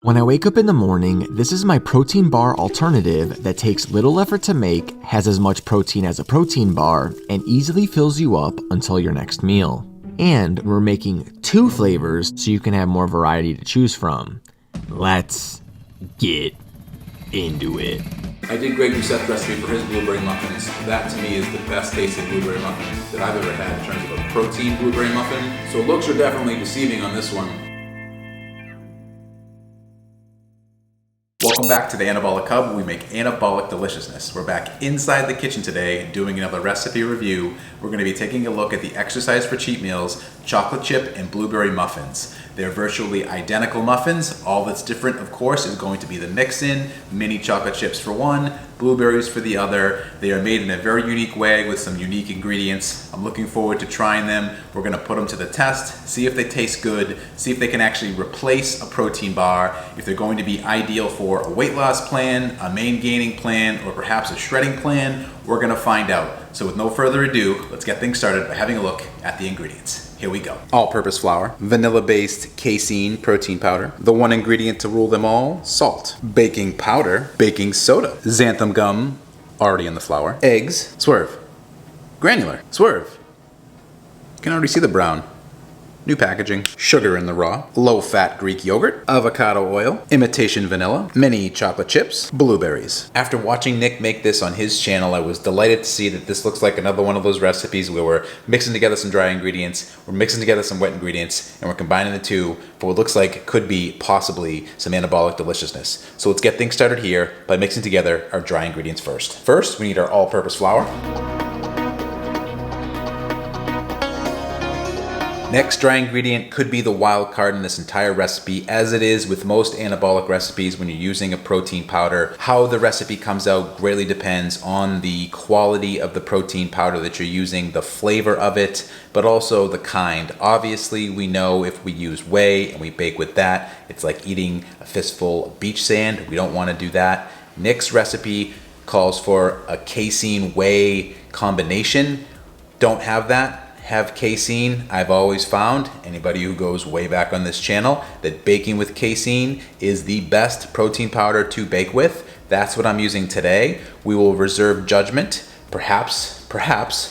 When I wake up in the morning, this is my protein bar alternative that takes little effort to make, has as much protein as a protein bar, and easily fills you up until your next meal. And we're making 2 flavors so you can have more variety to choose from. Let's get into it. I did Greg Doucette's recipe for his blueberry muffins. That to me is the best tasting blueberry muffin that I've ever had in terms of a protein blueberry muffin. So looks are definitely deceiving on this one. Welcome back to the Anabolic Hub. We make anabolic deliciousness. We're back inside the kitchen today doing another recipe review. We're going to be taking a look at the Exercise for Cheat Meals chocolate chip and blueberry muffins. They're virtually identical muffins. All that's different, of course, is going to be the mix-in. Mini chocolate chips for one, blueberries for the other. They are made in a very unique way with some unique ingredients. I'm looking forward to trying them. We're going to put them to the test, see if they taste good, see if they can actually replace a protein bar, if they're going to be ideal for a weight loss plan, a main gaining plan, or perhaps a shredding plan. We're going to find out. So with no further ado, let's get things started by having a look at the ingredients. Here we go. All-purpose flour, vanilla-based casein protein powder, the one ingredient to rule them all, salt, baking powder, baking soda, xanthan gum, already in the flour, eggs, swerve, granular, swerve. You can already see the brown. New packaging, sugar in the raw, low-fat Greek yogurt, avocado oil, imitation vanilla, mini chocolate chips, blueberries. After watching Nick make this on his channel, I was delighted to see that this looks like another one of those recipes where we're mixing together some dry ingredients, we're mixing together some wet ingredients, and we're combining the two for what looks like could be possibly some anabolic deliciousness. So let's get things started here by mixing together our dry ingredients first. First, we need our all-purpose flour. Next dry ingredient could be the wild card in this entire recipe, as it is with most anabolic recipes when you're using a protein powder. How the recipe comes out greatly depends on the quality of the protein powder that you're using, the flavor of it, but also the kind. Obviously, we know if we use whey and we bake with that, it's like eating a fistful of beach sand. We don't want to do that. Nick's recipe calls for a casein whey combination. Don't have that. Have casein. I've always found, anybody who goes way back on this channel, that baking with casein is the best protein powder to bake with. That's what I'm using today. We will reserve judgment. Perhaps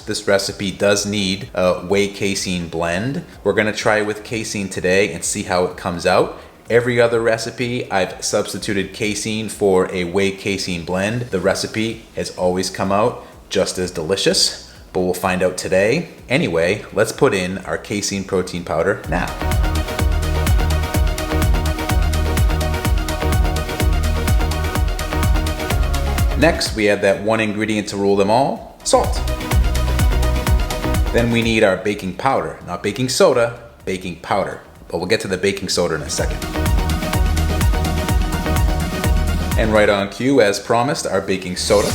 this recipe does need a whey casein blend. We're gonna try with casein today and see how it comes out. Every other recipe, I've substituted casein for a whey casein blend. The recipe has always come out just as delicious. But we'll find out today. Anyway, let's put in our casein protein powder now. Next, we add that one ingredient to rule them all, salt. Then we need our baking powder, not baking soda, baking powder. But we'll get to the baking soda in a second. And right on cue, as promised, our baking soda.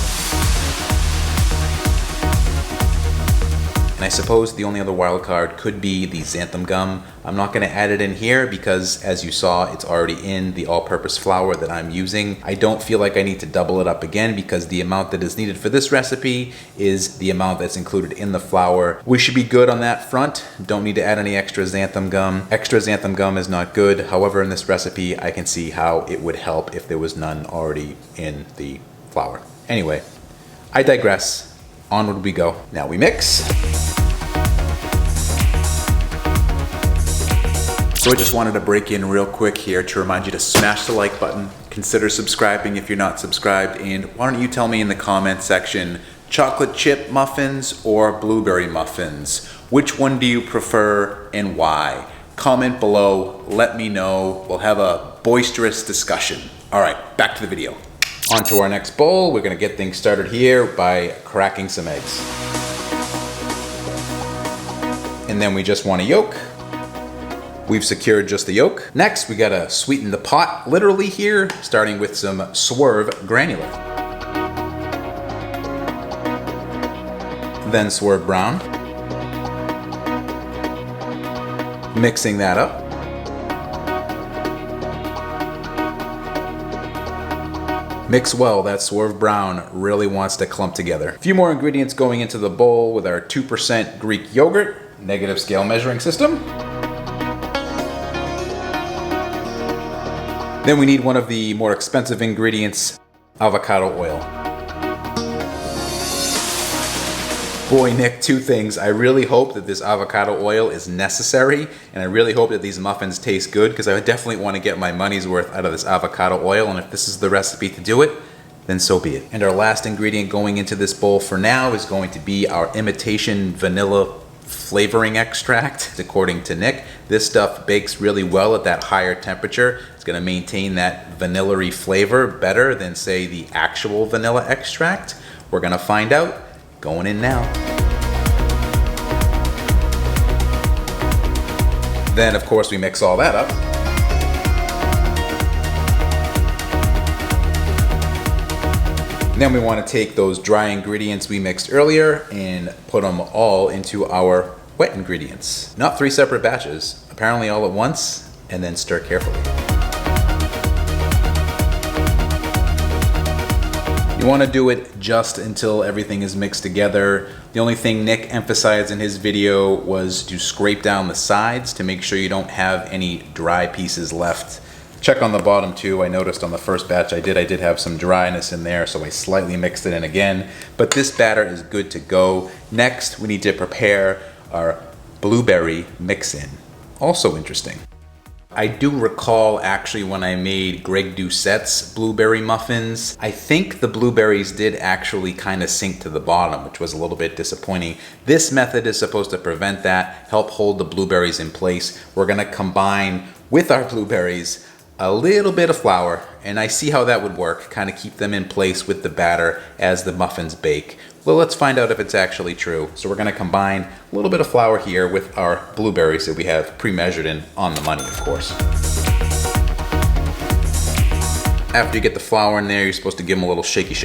And I suppose the only other wild card could be the xanthan gum. I'm not going to add it in here because, as you saw, it's already in the all-purpose flour that I'm using. I don't feel like I need to double it up again because the amount that is needed for this recipe is the amount that's included in the flour. We should be good on that front. Don't need to add any extra xanthan gum. Extra xanthan gum is not good. However, in this recipe, I can see how it would help if there was none already in the flour. Anyway, I digress. Onward we go. Now we mix. So I just wanted to break in real quick here to remind you to smash the like button, consider subscribing if you're not subscribed, and why don't you tell me in the comment section, chocolate chip muffins or blueberry muffins? Which one do you prefer and why? Comment below, let me know. We'll have a boisterous discussion. All right, back to the video. On to our next bowl. We're gonna get things started here by cracking some eggs. And then we just want a yolk. We've secured just the yolk. Next, we gotta sweeten the pot, literally here, starting with some Swerve granular. Then Swerve brown. Mixing that up. Mix well, that Swerve brown really wants to clump together. A few more ingredients going into the bowl with our 2% Greek yogurt, negative scale measuring system. Then we need one of the more expensive ingredients, avocado oil. Boy, Nick, two things. I really hope that this avocado oil is necessary, and I really hope that these muffins taste good, because I definitely want to get my money's worth out of this avocado oil, and if this is the recipe to do it, then so be it. And our last ingredient going into this bowl for now is going to be our imitation vanilla flavoring extract. According to Nick, this stuff bakes really well at that higher temperature. It's going to maintain that vanilla-y flavor better than, say, the actual vanilla extract. We're going to find out going in now. Then, of course, we mix all that up. Then we want to take those dry ingredients we mixed earlier and put them all into our wet ingredients. Not 3 separate batches, apparently all at once, and then stir carefully. You want to do it just until everything is mixed together. The only thing Nick emphasized in his video was to scrape down the sides to make sure you don't have any dry pieces left. Check on the bottom too. I noticed on the first batch I did have some dryness in there, so I slightly mixed it in again. But this batter is good to go. Next, we need to prepare our blueberry mix-in. Also interesting. I do recall actually when I made Greg Doucette's blueberry muffins, I think the blueberries did actually kind of sink to the bottom, which was a little bit disappointing. This method is supposed to prevent that, help hold the blueberries in place. We're gonna combine with our blueberries a little bit of flour, and I see how that would work, kind of keep them in place with the batter as the muffins bake. Well, let's find out if it's actually true. So we're gonna combine a little bit of flour here with our blueberries that we have pre-measured in on the money, of course. After you get the flour in there, you're supposed to give them a little shaky.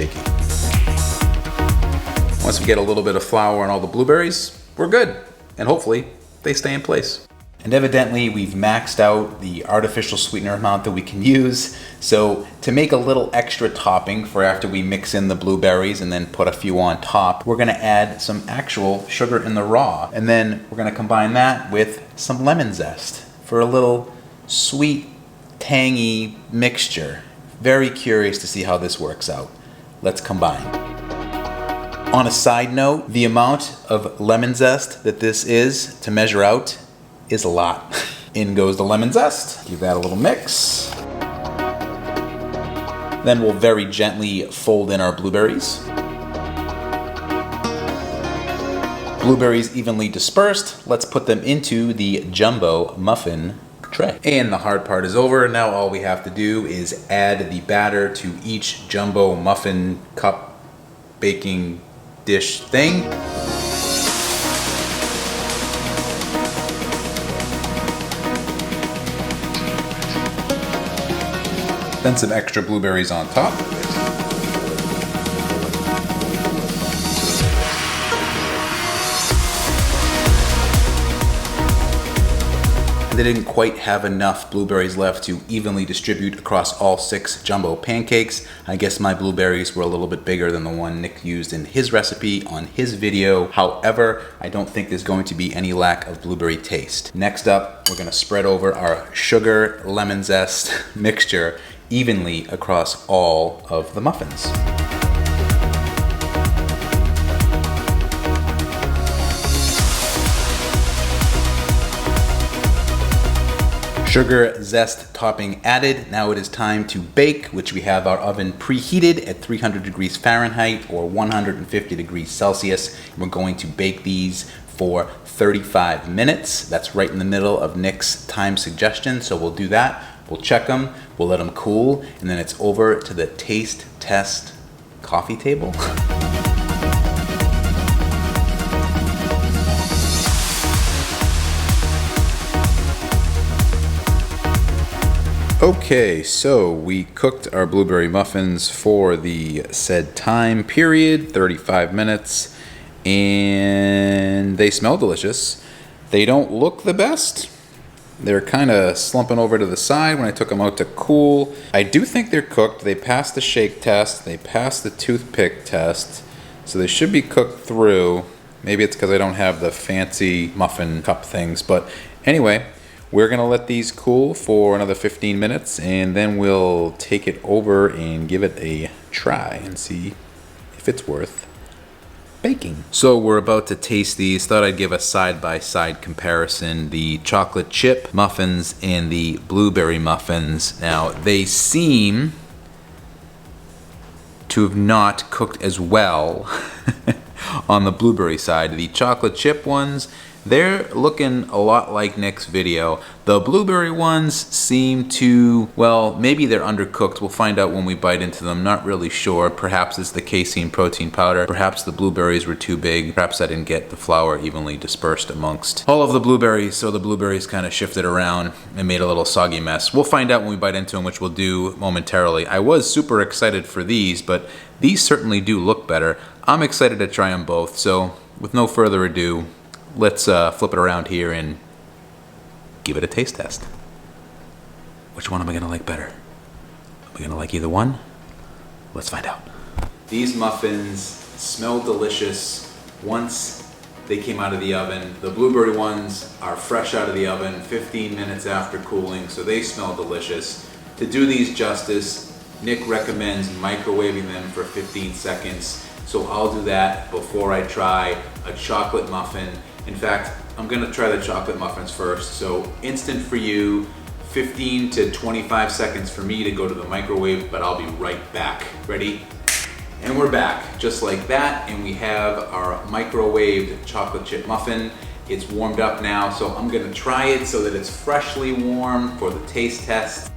Once we get a little bit of flour on all the blueberries, we're good. And hopefully they stay in place. And evidently we've maxed out the artificial sweetener amount that we can use. So to make a little extra topping for after we mix in the blueberries and then put a few on top, we're gonna add some actual sugar in the raw. And then we're gonna combine that with some lemon zest for a little sweet, tangy mixture. Very curious to see how this works out. Let's combine. On a side note, the amount of lemon zest that this is to measure out is a lot. In goes the lemon zest. Give that a little mix. Then we'll very gently fold in our blueberries. Blueberries evenly dispersed. Let's put them into the jumbo muffin tray. And the hard part is over. Now all we have to do is add the batter to each jumbo muffin cup baking dish thing. Then some extra blueberries on top. They didn't quite have enough blueberries left to evenly distribute across all 6 jumbo pancakes. I guess my blueberries were a little bit bigger than the one Nick used in his recipe on his video. However, I don't think there's going to be any lack of blueberry taste. Next up, we're gonna spread over our sugar lemon zest mixture evenly across all of the muffins. Sugar zest topping added. Now it is time to bake, which we have our oven preheated at 300 degrees Fahrenheit or 150 degrees Celsius. We're going to bake these for 35 minutes. That's right in the middle of Nick's time suggestion, so we'll do that. We'll check them, we'll let them cool, and then it's over to the taste test coffee table. Okay, so we cooked our blueberry muffins for the said time period, 35 minutes, and they smell delicious. They don't look the best. They're kind of slumping over to the side when I took them out to cool. I do think they're cooked. They passed the shake test. They passed the toothpick test. So they should be cooked through. Maybe it's because I don't have the fancy muffin cup things. But anyway, We're gonna let these cool for another 15 minutes and then we'll take it over and give it a try and see if it's worth baking. So we're about to taste these. Thought I'd give a side-by-side comparison. The chocolate chip muffins and the blueberry muffins. Now they seem to have not cooked as well on the blueberry side. The chocolate chip ones, they're looking a lot like Nick's video. The blueberry ones seem to, well, maybe they're undercooked. We'll find out when we bite into them. Not really sure. Perhaps it's the casein protein powder. Perhaps the blueberries were too big. Perhaps I didn't get the flour evenly dispersed amongst all of the blueberries, so the blueberries kind of shifted around and made a little soggy mess. We'll find out when we bite into them, which we'll do momentarily. I was super excited for these, but these certainly do look better. I'm excited to try them both, so with no further ado, let's flip it around here and give it a taste test. Which one am I gonna like better? Am I gonna like either one? Let's find out. These muffins smell delicious once they came out of the oven. The blueberry ones are fresh out of the oven, 15 minutes after cooling, so they smell delicious. To do these justice, Nick recommends microwaving them for 15 seconds. So I'll do that before I try a chocolate muffin. In fact, I'm gonna try the chocolate muffins first. So instant for you, 15 to 25 seconds for me to go to the microwave, but I'll be right back. Ready? And we're back, just like that. And we have our microwaved chocolate chip muffin. It's warmed up now, so I'm gonna try it so that it's freshly warm for the taste test.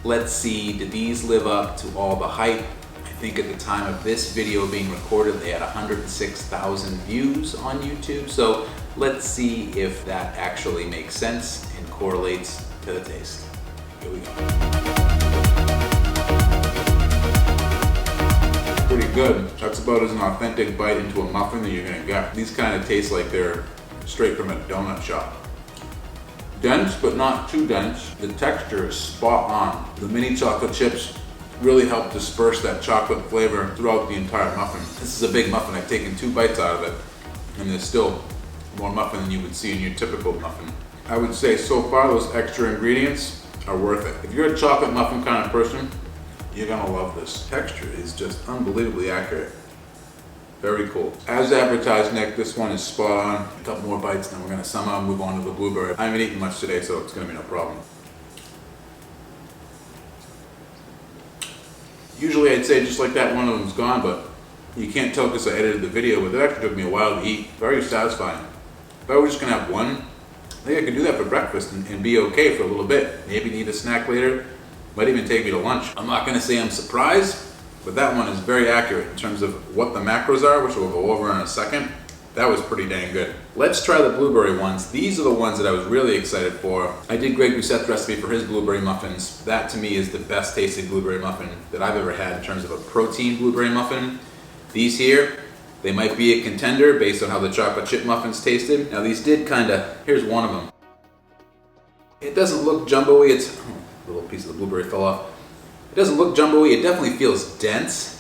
Let's see, did these live up to all the hype? I think at the time of this video being recorded, they had 106,000 views on YouTube. So let's see if that actually makes sense and correlates to the taste. Here we go. Pretty good. That's about as an authentic bite into a muffin that you're gonna get. These kind of taste like they're straight from a donut shop. Dense, but not too dense. The texture is spot on. The mini chocolate chips really help disperse that chocolate flavor throughout the entire muffin. This is a big muffin. I've taken 2 bites out of it, and there's still more muffin than you would see in your typical muffin. I would say so far those extra ingredients are worth it. If you're a chocolate muffin kind of person, you're gonna love this. Texture is just unbelievably accurate. Very cool. As advertised, Nick, this one is spot on. A couple more bites, then we're gonna somehow move on to the blueberry. I haven't eaten much today, so it's gonna be no problem. Usually I'd say just like that, one of them's gone, but you can't tell because I edited the video, but it actually took me a while to eat. Very satisfying. If I was just gonna have one, I think I could do that for breakfast and be okay for a little bit. Maybe need a snack later. Might even take me to lunch. I'm not gonna say I'm surprised, but that one is very accurate in terms of what the macros are, which we'll go over in a second. That was pretty dang good. Let's try the blueberry ones. These are the ones that I was really excited for. I did Greg Doucette's recipe for his blueberry muffins. That to me is the best tasting blueberry muffin that I've ever had in terms of a protein blueberry muffin. These here, they might be a contender based on how the chocolate chip muffins tasted. Now these did here's one of them. It doesn't look jumbo-y, a little piece of the blueberry fell off. It doesn't look jumbo-y, it definitely feels dense.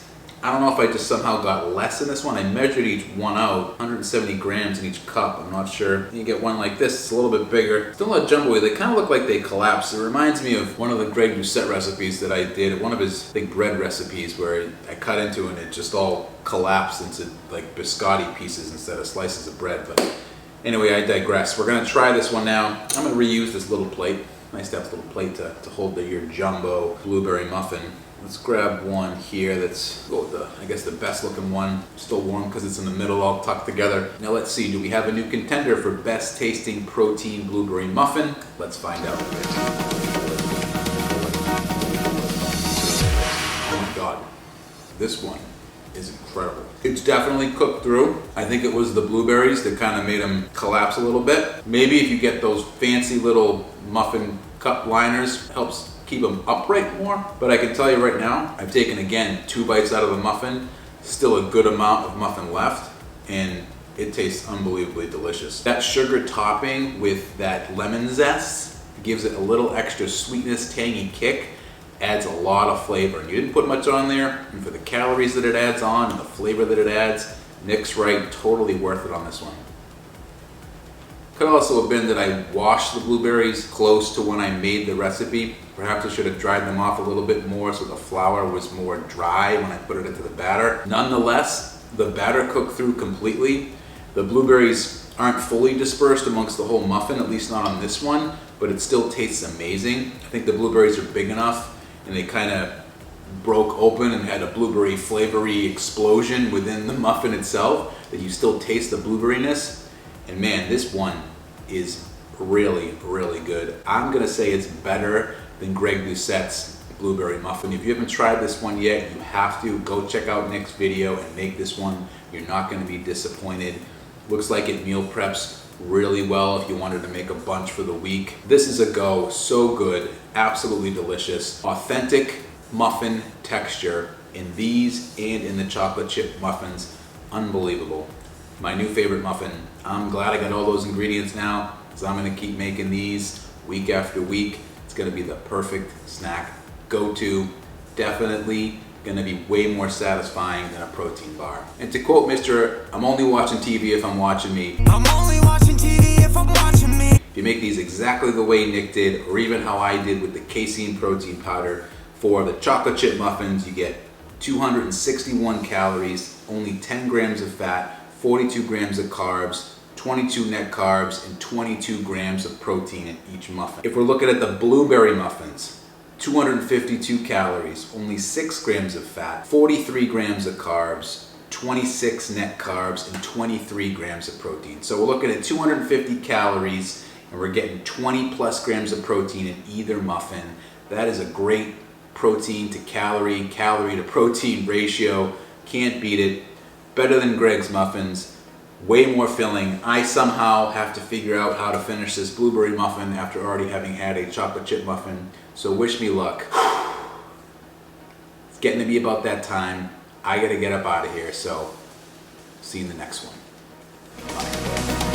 I don't know if I just somehow got less in this one. I measured each one out, 170 grams in each cup. I'm not sure. You get one like this, it's a little bit bigger. Still not jumbo-y, they kind of look like they collapse. It reminds me of one of the Greg Doucette recipes that I did, one of his big bread recipes where I cut into and it just all collapsed into like biscotti pieces instead of slices of bread. But anyway, I digress. We're gonna try this one now. I'm gonna reuse this little plate. Nice to have this little plate to hold your jumbo blueberry muffin. Let's grab one here that's, I guess the best looking one. Still warm because it's in the middle, all tucked together. Now let's see, do we have a new contender for best tasting protein blueberry muffin? Let's find out. Oh my God, this one is incredible. It's definitely cooked through. I think it was the blueberries that kind of made them collapse a little bit. Maybe if you get those fancy little muffin cup liners, helps keep them upright more. But I can tell you right now, I've taken again 2 bites out of the muffin, still a good amount of muffin left, and it tastes unbelievably delicious. That sugar topping with that lemon zest gives it a little extra sweetness, tangy kick, adds a lot of flavor. And you didn't put much on there, and for the calories that it adds on and the flavor that it adds, Nick's right, totally worth it on this one. Could also have been that I washed the blueberries close to when I made the recipe. Perhaps I should have dried them off a little bit more so the flour was more dry when I put it into the batter. Nonetheless, the batter cooked through completely. The blueberries aren't fully dispersed amongst the whole muffin, at least not on this one, but it still tastes amazing. I think the blueberries are big enough and they kind of broke open and had a blueberry flavory explosion within the muffin itself that you still taste the blueberryness. And man, this one is really, really good. I'm gonna say it's better than Greg Doucette's blueberry muffin. If you haven't tried this one yet, you have to go check out Nick's video and make this one. You're not gonna be disappointed. Looks like it meal preps really well if you wanted to make a bunch for the week. This is a go, so good, absolutely delicious. Authentic muffin texture in these and in the chocolate chip muffins, unbelievable. My new favorite muffin. I'm glad I got all those ingredients now, because I'm gonna keep making these week after week. It's gonna be the perfect snack go-to. Definitely gonna be way more satisfying than a protein bar. And to quote Mr. I'm only watching TV if I'm watching me. I'm only watching TV if I'm watching me. If you make these exactly the way Nick did, or even how I did with the casein protein powder, for the chocolate chip muffins, you get 261 calories, only 10 grams of fat, 42 grams of carbs, 22 net carbs, and 22 grams of protein in each muffin. If we're looking at the blueberry muffins, 252 calories, only 6 grams of fat, 43 grams of carbs, 26 net carbs, and 23 grams of protein. So we're looking at 250 calories, and we're getting 20 plus grams of protein in either muffin. That is a great protein to calorie to protein ratio. Can't beat it. Better than Greg's muffins, way more filling. I somehow have to figure out how to finish this blueberry muffin after already having had a chocolate chip muffin, so wish me luck. It's getting to be about that time. I gotta get up out of here, so see you in the next one. Bye.